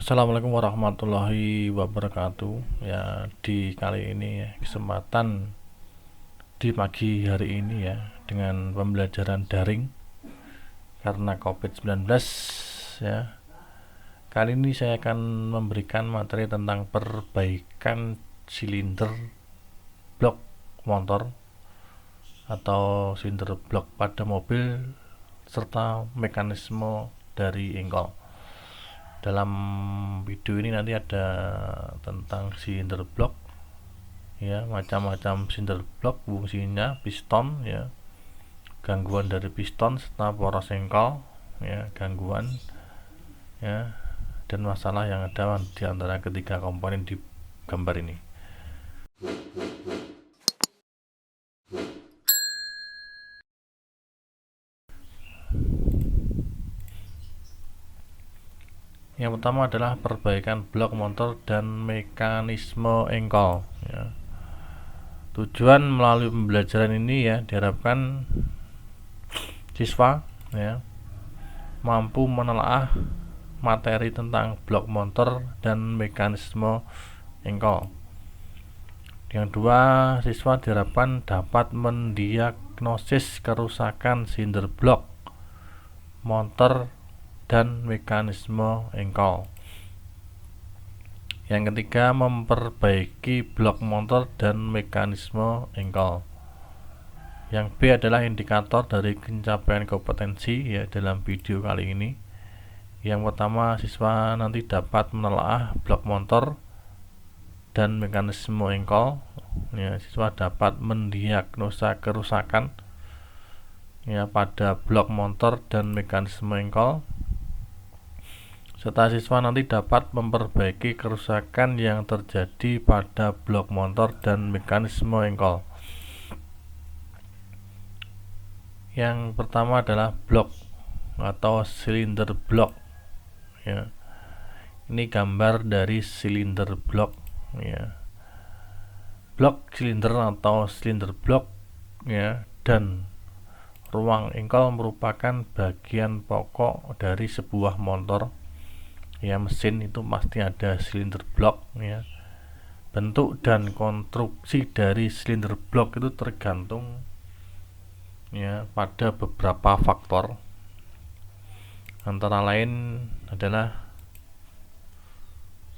Assalamualaikum warahmatullahi wabarakatuh. Ya, di kali ini ya, kesempatan di pagi hari ini ya dengan pembelajaran daring karena COVID-19 ya. Kali ini saya akan memberikan materi tentang perbaikan silinder blok motor atau silinder blok pada mobil serta mekanisme dari engkol. Dalam video ini nanti ada tentang silinder blok ya, macam-macam silinder blok, fungsinya, piston ya, gangguan dari piston serta poros engkol ya, gangguan ya, dan masalah yang ada di antara ketiga komponen di gambar ini. Yang pertama adalah perbaikan blok motor dan mekanisme engkol ya. Tujuan melalui pembelajaran ini ya diharapkan siswa ya mampu menelaah materi tentang blok motor dan mekanisme engkol. Yang dua, siswa diharapkan dapat mendiagnosis kerusakan silinder blok motor dan mekanisme engkol. Yang ketiga, memperbaiki blok motor dan mekanisme engkol. Yang B adalah indikator dari pencapaian kompetensi ya dalam video kali ini. Yang pertama, siswa nanti dapat menelaah blok motor dan mekanisme engkol ya, siswa dapat mendiagnosa kerusakan ya pada blok motor dan mekanisme engkol, serta siswa nanti dapat memperbaiki kerusakan yang terjadi pada blok motor dan mekanisme engkol. Yang pertama adalah blok atau silinder blok ya. Ini gambar dari silinder blok ya. Blok silinder atau silinder blok ya dan ruang engkol merupakan bagian pokok dari sebuah motor ya, mesin itu pasti ada silinder blok ya. Bentuk dan konstruksi dari silinder blok itu tergantung ya pada beberapa faktor, antara lain adalah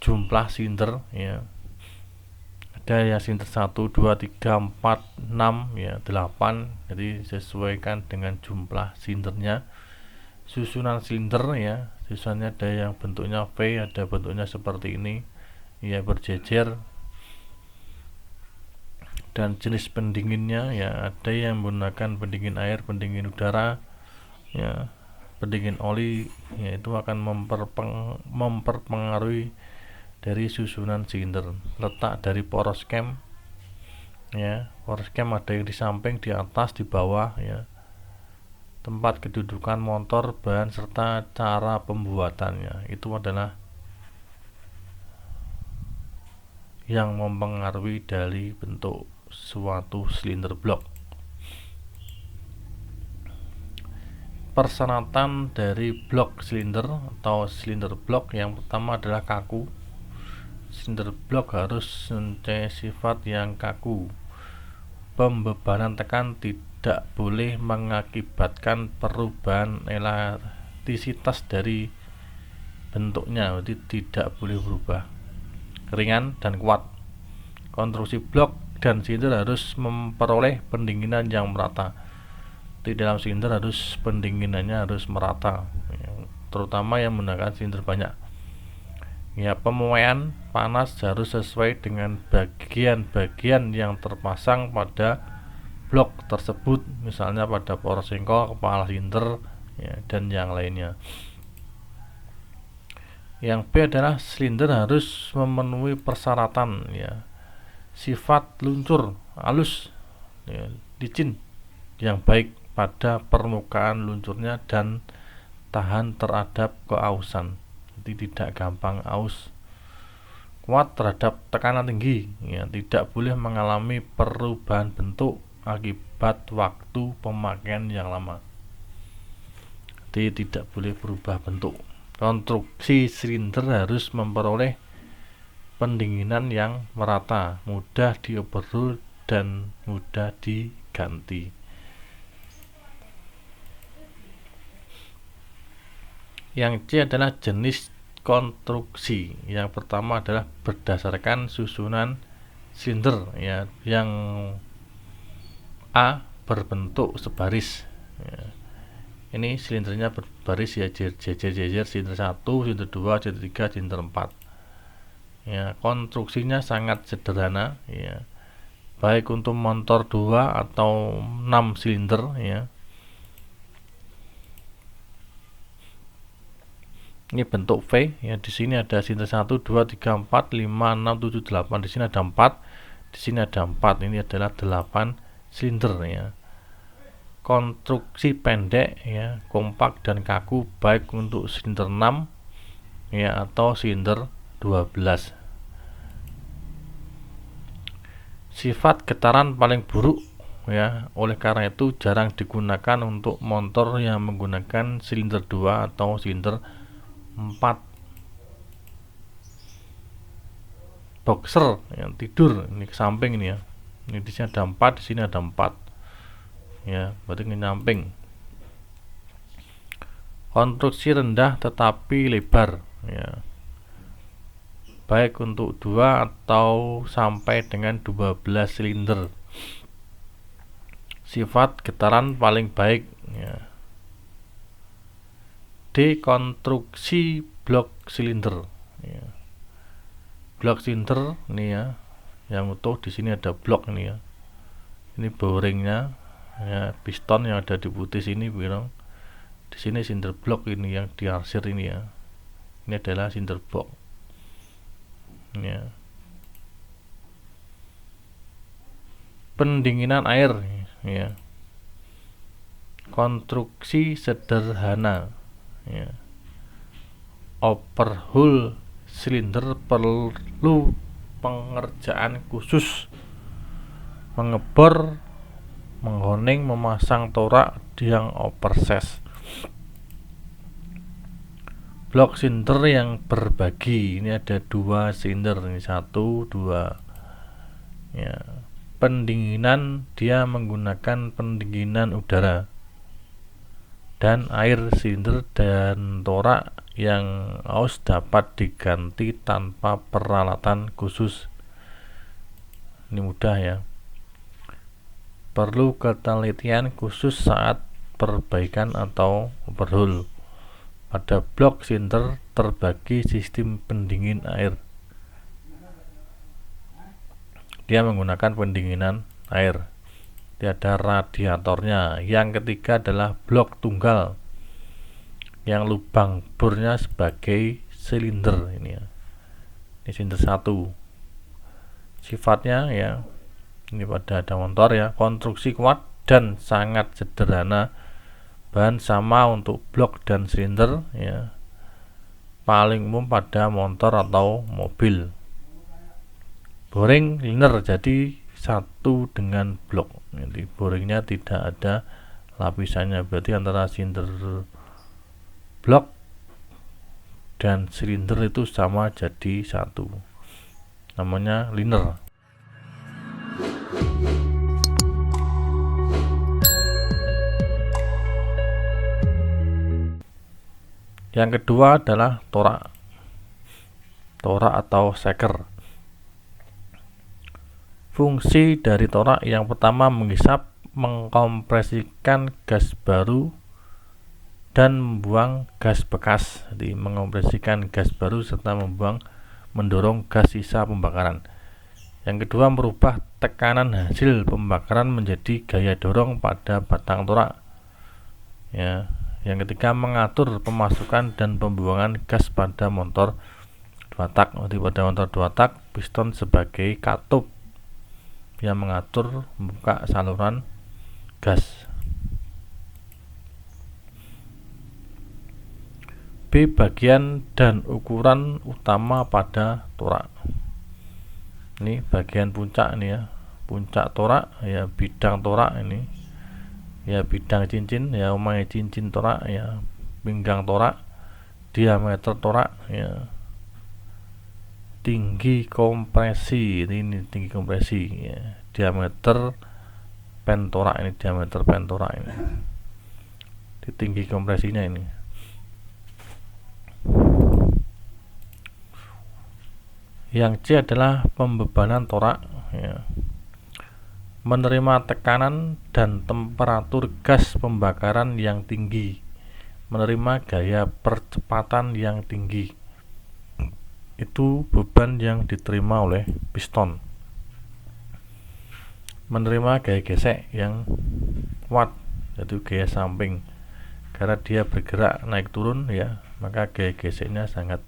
jumlah silinder ya, ada ya silinder 1, 2, 3, 4, 6 ya, 8, jadi sesuaikan dengan jumlah silindernya. Susunan silinder ya, susunannya ada yang bentuknya V, ada bentuknya seperti ini ya, berjejer. Dan jenis pendinginnya ya, ada yang menggunakan pendingin air, pendingin udara ya, pendingin oli ya, itu akan memperpengaruhi dari susunan silinder. Letak dari poros cam ya, poros cam ada yang di samping, di atas, di bawah ya. Tempat kedudukan motor, bahan serta cara pembuatannya itu adalah yang mempengaruhi dari bentuk suatu silinder blok. Persyaratan dari blok silinder atau silinder blok yang pertama adalah kaku. Silinder blok harus mempunyai sifat yang kaku. Pembebanan tekan tidak boleh mengakibatkan perubahan elastisitas dari bentuknya, jadi tidak boleh berubah. Ringan dan kuat. Konstruksi blok dan silinder harus memperoleh pendinginan yang merata. Di dalam silinder harus pendinginannya harus merata ya, terutama yang menggunakan silinder banyak ya. Pemuaian panas harus sesuai dengan bagian-bagian yang terpasang pada blok tersebut, misalnya pada poros engkol, kepala silinder ya, dan yang lainnya. Yang B adalah silinder harus memenuhi persyaratan ya, sifat luncur halus ya, licin yang baik pada permukaan luncurnya dan tahan terhadap keausan, jadi tidak gampang aus. Kuat terhadap tekanan tinggi ya, tidak boleh mengalami perubahan bentuk akibat waktu pemakaian yang lama, jadi tidak boleh berubah bentuk. konstruksi silinder harus memperoleh pendinginan yang merata, mudah dioverhaul dan mudah diganti. Yang C adalah jenis konstruksi. Yang pertama adalah berdasarkan susunan silinder, ya. Yang A berbentuk sebaris, ya. Ini silindernya berbaris, ya, jejer silinder 1, silinder 2, silinder 3, silinder 4. Ya, konstruksinya sangat sederhana, ya. Baik untuk motor 2 atau 6 silinder, ya. Ini bentuk V, ya. Di sini ada silinder 1, 2, 3, 4, 5, 6, 7, 8. Di sini ada 4. Di sini ada 4. Ini adalah 8 silinder, ya. Konstruksi pendek, ya, kompak dan kaku, baik untuk silinder 6, ya, atau silinder 12. Sifat getaran paling buruk, ya, oleh karena itu jarang digunakan untuk motor yang menggunakan silinder 2 atau silinder 4. Boxer yang tidur ini ke samping ini, ya. Ini di sini ada 4, di sini ada 4. Ya, berarti nyamping. Konstruksi rendah tetapi lebar, ya. Baik untuk 2 atau sampai dengan 12 silinder. Sifat getaran paling baik, ya. D. Konstruksi blok silinder, ya. Blok silinder ini, ya, yang utuh. Di sini ada blok ini, ya. Ini bearingnya, ya, piston yang ada di putih sini, bilang. Di sini silinder blok ini yang diarsir ini, ya. Ini adalah silinder blok, ya. Pendinginan air, ya. Konstruksi sederhana, ya. Overhaul silinder perlu pengerjaan khusus, mengebor, menghoning, memasang torak yang oversize. Blok silinder yang berbagi, ini ada 2 silinder, ini 1, 2, ya. Pendinginan, dia menggunakan pendinginan udara dan air. Silinder dan torak yang aus dapat diganti tanpa peralatan khusus. Ini mudah, ya. Perlu ketelitian khusus saat perbaikan atau overhaul. Pada blok silinder terbagi sistem pendingin air. Dia menggunakan pendinginan air. Dia ada radiatornya. Yang ketiga adalah blok tunggal, yang lubang bornya sebagai silinder ini, ya. Ini silinder 1. Sifatnya, ya, ini pada ada motor, ya. Konstruksi kuat dan sangat sederhana. Bahan sama untuk blok dan silinder, ya. Paling umum pada motor atau mobil. Boring liner jadi satu dengan blok. Jadi boringnya tidak ada lapisannya, berarti antara silinder blok dan silinder itu sama jadi satu. Namanya liner. Yang kedua adalah torak. Torak atau shaker. Fungsi dari torak yang pertama menghisap, mengkompresikan gas baru dan membuang gas bekas. Jadi mengompresikan gas baru serta mendorong gas sisa pembakaran. Yang kedua, merubah tekanan hasil pembakaran menjadi gaya dorong pada batang torak, ya. Yang ketiga, mengatur pemasukan dan pembuangan gas pada motor 2 tak. Jadi pada motor 2 tak, piston sebagai katup yang mengatur membuka saluran gas. B. Bagian dan ukuran utama pada torak. Ini bagian puncak ini, ya. Puncak torak, ya, bidang torak ini, ya, bidang cincin, ya, umumnya cincin torak, ya, pinggang torak, diameter torak ya, tinggi kompresi ini tinggi kompresi ya, diameter pentorak ini diameter pentorak ini, di tinggi kompresinya ini. Yang C adalah pembebanan torak ya, menerima tekanan dan temperatur gas pembakaran yang tinggi, menerima gaya percepatan yang tinggi. Itu beban yang diterima oleh piston. Menerima gaya gesek yang kuat, yaitu gaya samping. Karena dia bergerak naik turun ya, maka gaya geseknya sangat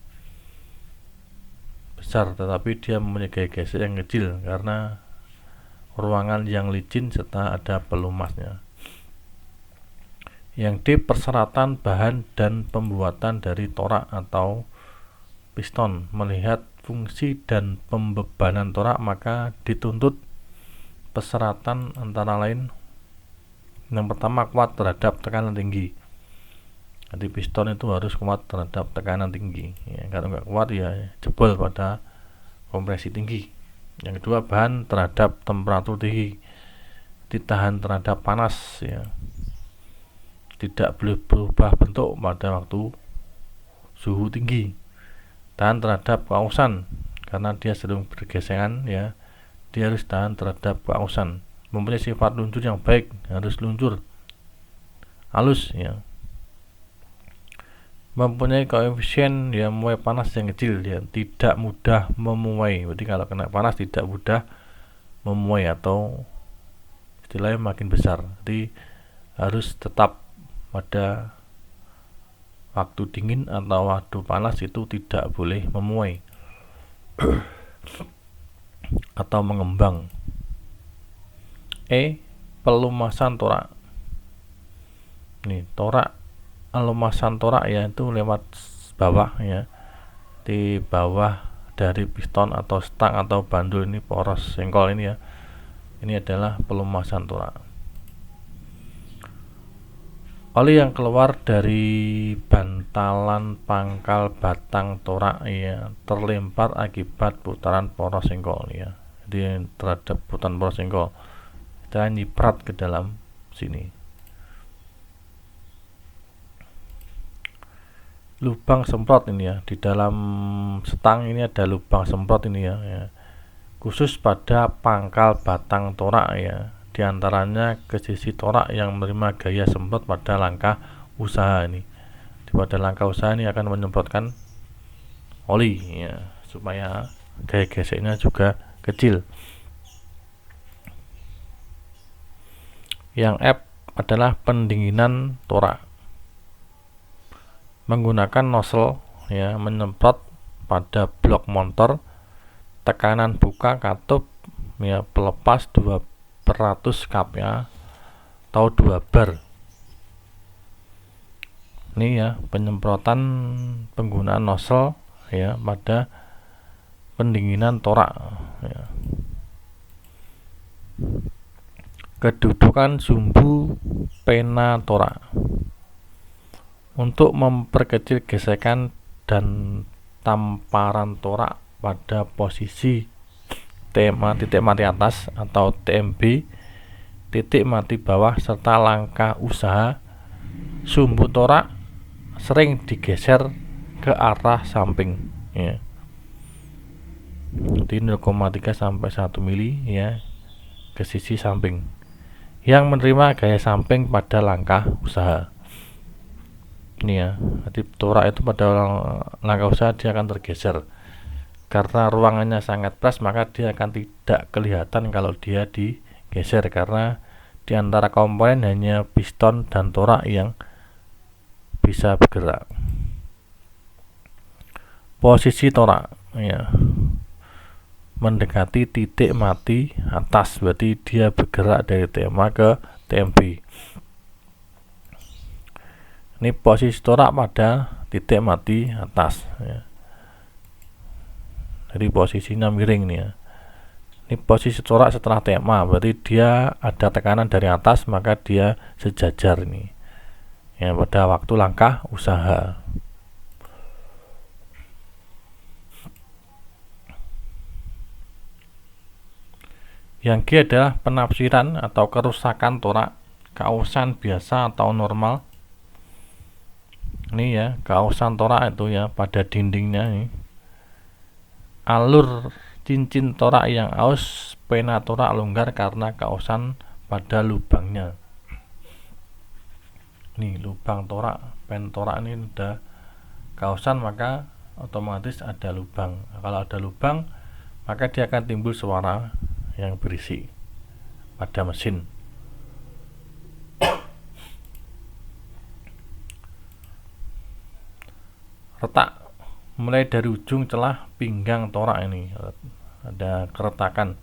besar, tetapi dia mempunyai gaya gesek yang kecil karena ruangan yang licin serta ada pelumasnya. Yang D, perseratan bahan dan pembuatan dari torak atau piston. Melihat fungsi dan pembebanan torak, maka dituntut perseratan antara lain yang pertama kuat terhadap tekanan tinggi. Jadi piston itu harus kuat terhadap tekanan tinggi ya, kalau nggak kuat ya jebol pada kompresi tinggi. Yang kedua, bahan terhadap temperatur tinggi, ditahan terhadap panas ya, tidak boleh berubah bentuk pada waktu suhu tinggi. Tahan terhadap keausan, karena dia sering bergesekan ya, dia harus tahan terhadap keausan. Mempunyai sifat luncur yang baik, harus luncur halus ya. Mempunyai koefisien ya memuai panas yang kecil ya, tidak mudah memuai. Berarti kalau kena panas tidak mudah memuai atau istilahnya makin besar. Jadi harus tetap pada waktu dingin atau waktu panas itu tidak boleh memuai atau mengembang. E, pelumasan torak. Nih, torak, pelumasan torak ya itu lewat bawah ya, di bawah dari piston atau stang atau bandul ini poros sengkol ini ya. Ini adalah pelumasan torak. Oli yang keluar dari bantalan pangkal batang torak ya, terlempar akibat putaran poros sengkol ya. Jadi terhadap putaran poros sengkol kita nyiprat ke dalam sini. Lubang semprot ini ya, di dalam stang ini ada lubang semprot ini ya, khusus pada pangkal batang torak ya, diantaranya ke sisi torak yang menerima gaya semprot pada langkah usaha ini. Pada langkah usaha ini akan menyemprotkan oli ya, supaya gaya geseknya juga kecil. Yang F adalah pendinginan torak. Menggunakan nozzle ya, menyemprot pada blok motor, tekanan buka katup ya, pelepas 200 kPa atau 2 bar. Ini ya penyemprotan penggunaan nozzle ya pada pendinginan torak ya. Kedudukan sumbu pena torak. Untuk memperkecil gesekan dan tamparan torak pada posisi titik mati atas atau TMB, titik mati bawah serta langkah usaha, sumbu torak sering digeser ke arah samping ya. Di 0,3 sampai 1 mili ya ke sisi samping yang menerima gaya samping pada langkah usaha. Ini ya, jadi torak itu pada langkah usaha dia akan tergeser karena ruangannya sangat pas, maka dia akan tidak kelihatan kalau dia digeser karena di antara komponen hanya piston dan torak yang bisa bergerak. Posisi torak ya, mendekati titik mati atas, berarti dia bergerak dari TMA ke TMB. Ini posisi torak pada titik mati atas ya. Jadi posisinya miring nih ya. Ini posisi torak setelah TMA, berarti dia ada tekanan dari atas, maka dia sejajar ini ya pada waktu langkah usaha. Yang G adalah penafsiran atau kerusakan torak, kausan biasa atau normal. Ini ya, kausan torak itu ya pada dindingnya ini. Alur cincin torak yang aus, pena torak longgar karena kausan pada lubangnya. Nih lubang torak, pen torak ini udah kausan maka otomatis ada lubang. Kalau ada lubang maka dia akan timbul suara yang berisik pada mesin. Retak mulai dari ujung celah pinggang torak ini ada keretakan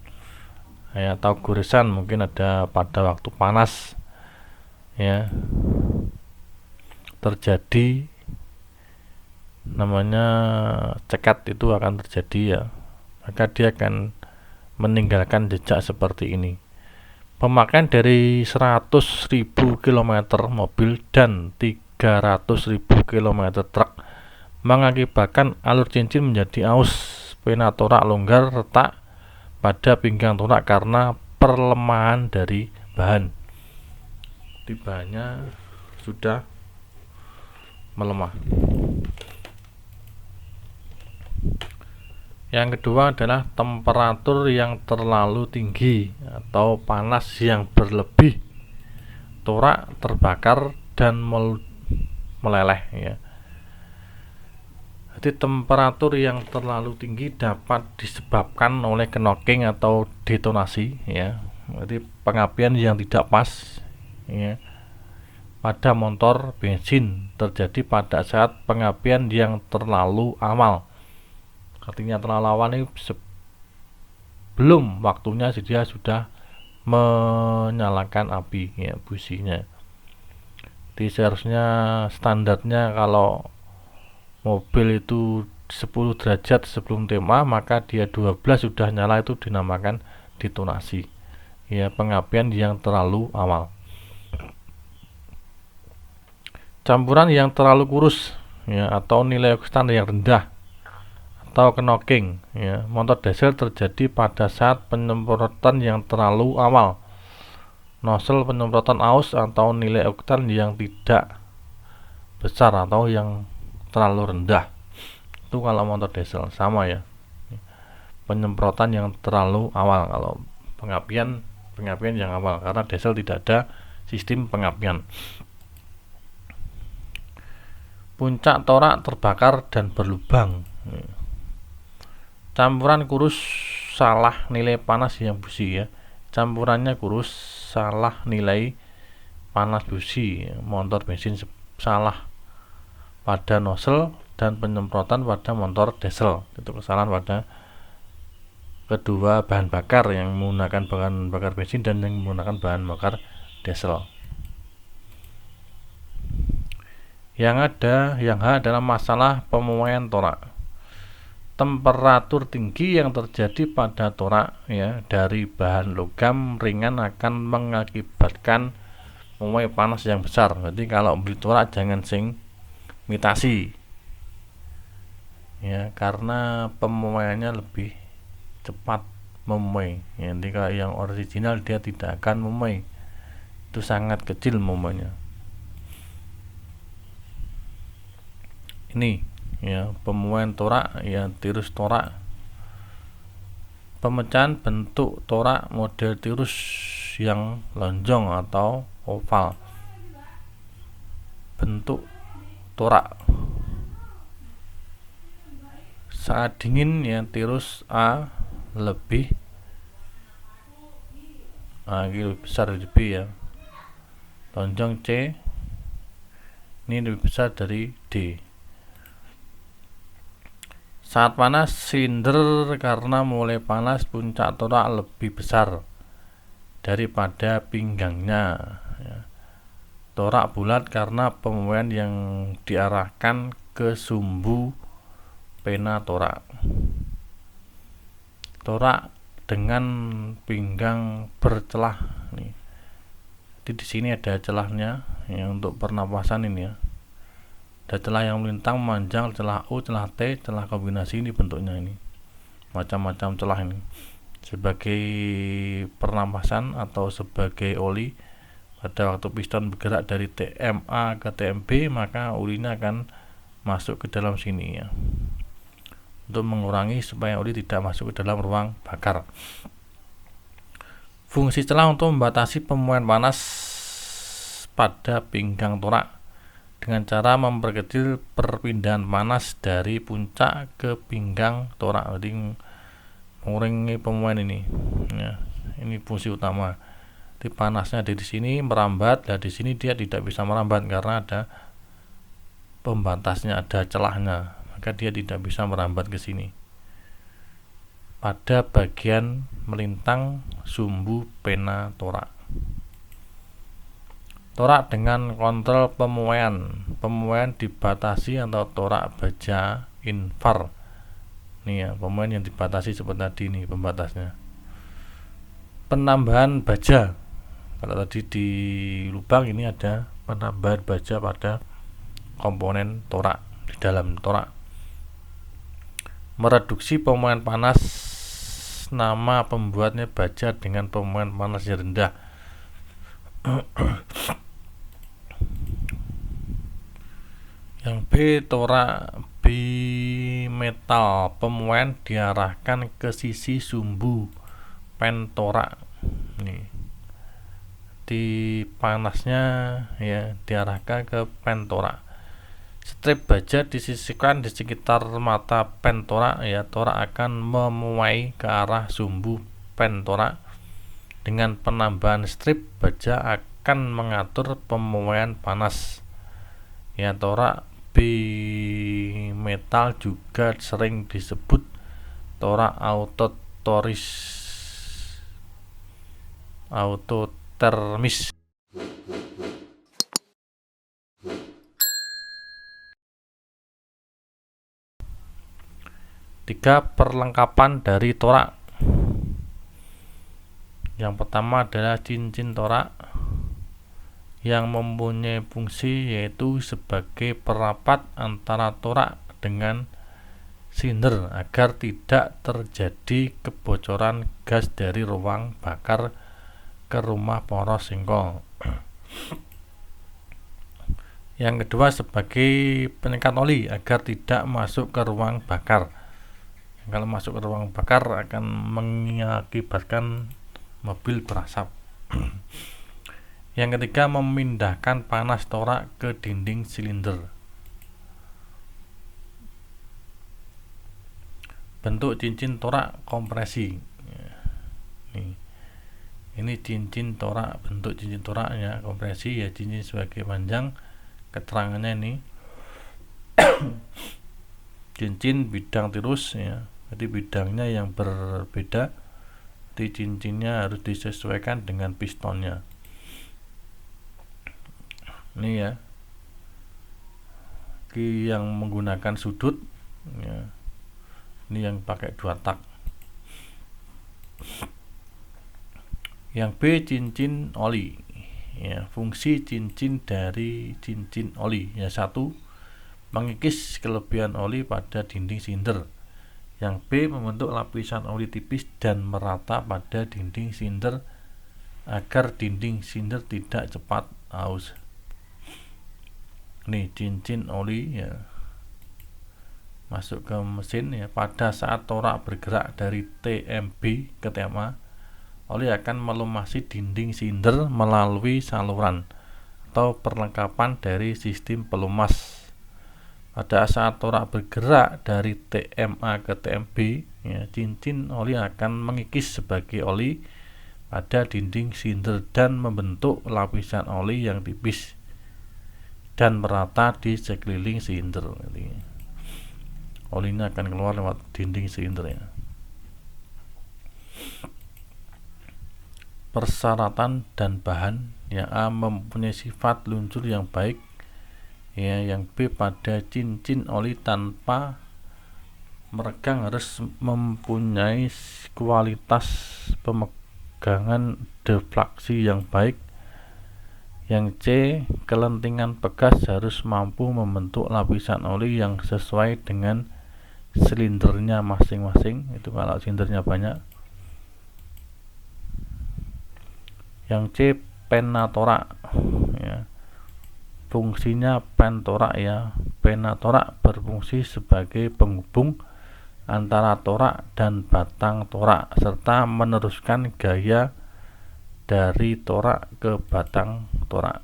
ya, atau goresan, mungkin ada pada waktu panas ya terjadi namanya cekat, itu akan terjadi ya, maka dia akan meninggalkan jejak seperti ini. Pemakaian dari 100.000 km mobil dan 300.000 km truk mengakibatkan alur cincin menjadi aus, pena torak longgar, retak pada pinggang torak karena perlemahan dari bahan. Di bahannya sudah melemah. Yang kedua adalah temperatur yang terlalu tinggi atau panas yang berlebih. Torak terbakar dan meleleh ya. Jadi temperatur yang terlalu tinggi dapat disebabkan oleh knocking atau detonasi ya. Jadi pengapian yang tidak pas ya pada motor bensin terjadi pada saat pengapian yang terlalu awal. Artinya terlalu awal ini sebelum waktunya dia sudah menyalakan api ya, businya. Jadi seharusnya standarnya kalau mobil itu 10 derajat sebelum tema, maka dia 12 sudah nyala, itu dinamakan detonasi ya, pengapian yang terlalu awal. Campuran yang terlalu kurus ya, atau nilai oktan yang rendah atau knocking ya, motor diesel terjadi pada saat penyemprotan yang terlalu awal, nozzle penyemprotan aus atau nilai oktan yang tidak besar atau yang terlalu rendah. Itu kalau motor diesel sama ya, penyemprotan yang terlalu awal. Kalau pengapian yang awal, karena diesel tidak ada sistem pengapian. Puncak torak terbakar dan berlubang. Campuran kurus, salah nilai panas yang busi ya. Campurannya kurus, salah nilai panas busi motor bensin, salah pada nozzle dan penyemprotan pada motor diesel. Itu kesalahan pada kedua bahan bakar, yang menggunakan bahan bakar bensin dan yang menggunakan bahan bakar diesel. Yang H adalah masalah pemuaian torak. Temperatur tinggi yang terjadi pada torak ya dari bahan logam ringan akan mengakibatkan memuai panas yang besar. Jadi kalau beli torak jangan sing imitasi ya, karena pemuaiannya lebih cepat memuai ya. Jadi kalau yang original dia tidak akan memuai, itu sangat kecil memuainya. Ini ya pemuaian torak ya, tirus torak. Pemecahan bentuk torak model tirus yang lonjong atau oval. Bentuk torak saat dingin ya, tirus A lebih besar dari B ya, lonjong C ini lebih besar dari D. Saat panas silinder karena mulai panas, puncak torak lebih besar daripada pinggangnya ya. Torak bulat karena pemuaian yang diarahkan ke sumbu pena torak. Torak dengan pinggang bercelah nih. Jadi di sini ada celahnya ya, untuk pernapasan ini ya. Ada celah yang melintang, memanjang, celah U, celah T, celah kombinasi, ini bentuknya ini. Macam-macam celah ini. sebagai pernapasan atau sebagai oli. Pada waktu piston bergerak dari TMA ke TMB, maka olinya akan masuk ke dalam sini ya, untuk mengurangi supaya oli tidak masuk ke dalam ruang bakar. Fungsi celah untuk membatasi pemuaian panas pada pinggang torak dengan cara memperkecil perpindahan panas dari puncak ke pinggang torak, jadi mengurangi pemuaian ini ya. Ini fungsi utama. Jadi panasnya dari sini merambat, dan di sini dia tidak bisa merambat karena ada pembatasnya, ada celahnya, maka dia tidak bisa merambat ke sini. Pada bagian melintang sumbu pena torak. Torak dengan kontrol pemuaian. Pemuaian dibatasi atau torak baja infar. Ini ya, pemuaian yang dibatasi seperti tadi ini pembatasnya. Penambahan baja. Kalau tadi di lubang, ini ada penambahan baja pada komponen torak di dalam torak. Mereduksi pemuaian panas, nama pembuatnya baja dengan pemuaian panas yang rendah. Yang B, torak bimetal, pemuaian diarahkan ke sisi sumbu pen torak. Nih, di panasnya ya diarahkan ke pen torak. Strip baja disisipkan di sekitar mata pen torak ya, torak akan memuai ke arah sumbu pen torak. Dengan penambahan strip baja akan mengatur pemuaian panas ya. Torak bimetal juga sering disebut torak autotermis. Tiga perlengkapan dari torak. Yang pertama adalah cincin torak yang mempunyai fungsi yaitu sebagai perapat antara torak dengan silinder agar tidak terjadi kebocoran gas dari ruang bakar ke rumah poros singkong. Yang kedua sebagai penyekat oli agar tidak masuk ke ruang bakar. Kalau masuk ke ruang bakar akan mengakibatkan mobil berasap. Yang ketiga memindahkan panas torak ke dinding silinder. Bentuk cincin torak kompresi. Ini cincin torak, bentuk cincin torak ya kompresi ya, cincin sebagai panjang. Keterangannya ini cincin bidang tirus ya, jadi bidangnya yang berbeda, jadi cincinnya harus disesuaikan dengan pistonnya. Ini ya, yang menggunakan sudut ya. Ini yang pakai 2 tak. Yang B cincin oli ya, fungsi cincin dari cincin oli ya, 1 mengikis kelebihan oli pada dinding silinder. Yang B membentuk lapisan oli tipis dan merata pada dinding silinder agar dinding silinder tidak cepat aus. Nih cincin oli ya, masuk ke mesin ya. Pada saat torak bergerak dari TMB ke TMA, oli akan melumasi dinding silinder melalui saluran atau perlengkapan dari sistem pelumas. Pada saat torak bergerak dari TMA ke TMB ya, cincin oli akan mengikis sebagai oli pada dinding silinder dan membentuk lapisan oli yang tipis dan merata di sekeliling silinder. Olinya akan keluar lewat dinding silinder ya. Persyaratan dan bahan. Yang A mempunyai sifat luncur yang baik ya. Yang B pada cincin oli tanpa meregang harus mempunyai kualitas pemegangan deflaksi yang baik. Yang C kelentingan pegas harus mampu membentuk lapisan oli yang sesuai dengan silindernya masing-masing. Itu kalau silindernya banyak. Yang C, penatorak ya. Fungsinya pentorak ya. Penatorak berfungsi sebagai penghubung antara torak dan batang torak serta meneruskan gaya dari torak ke batang torak.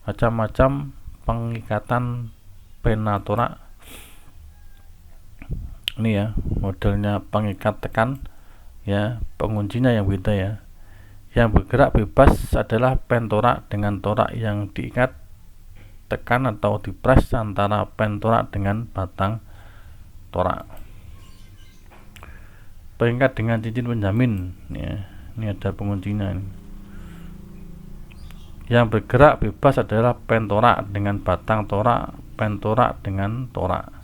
Macam-macam pengikatan penatorak. Ini ya modelnya pengikat tekan ya, penguncinya yang beda ya. Yang bergerak bebas adalah pentorak dengan torak yang diikat tekan atau dipres antara pentorak dengan batang torak. Pengikat dengan cincin penjamin ya, ini ada penguncinya ini. Yang bergerak bebas adalah pentorak dengan batang torak, pentorak dengan torak.